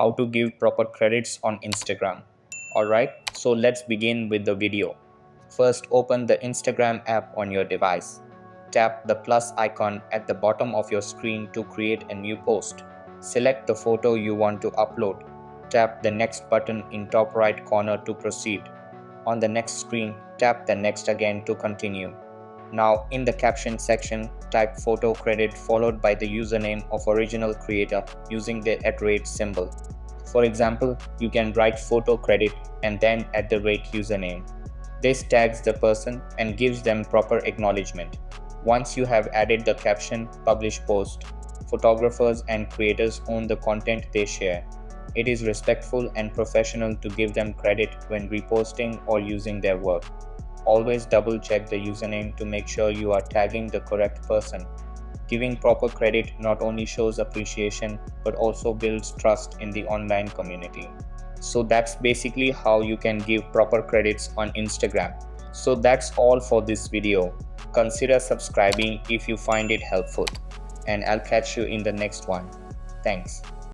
how to give proper credits on Instagram. Alright, so let's begin with the video. First, open the Instagram app on your device. Tap the plus icon at the bottom of your screen to create a new post. Select the photo you want to upload. Tap the next button in top right corner to proceed. On the next screen, tap the next again to continue. Now, in the caption section, type photo credit followed by the username of original creator using the @ symbol. For example, you can write photo credit and then @username. This tags the person and gives them proper acknowledgement. Once you have added the caption, publish post. Photographers and creators own the content they share. It is respectful and professional to give them credit when reposting or using their work. Always double check the username to make sure you are tagging the correct person. Giving proper credit not only shows appreciation but also builds trust in the online community. So that's basically how you can give proper credits on Instagram. So that's all for this video. Consider subscribing if you find it helpful, and I'll catch you in the next one. Thanks.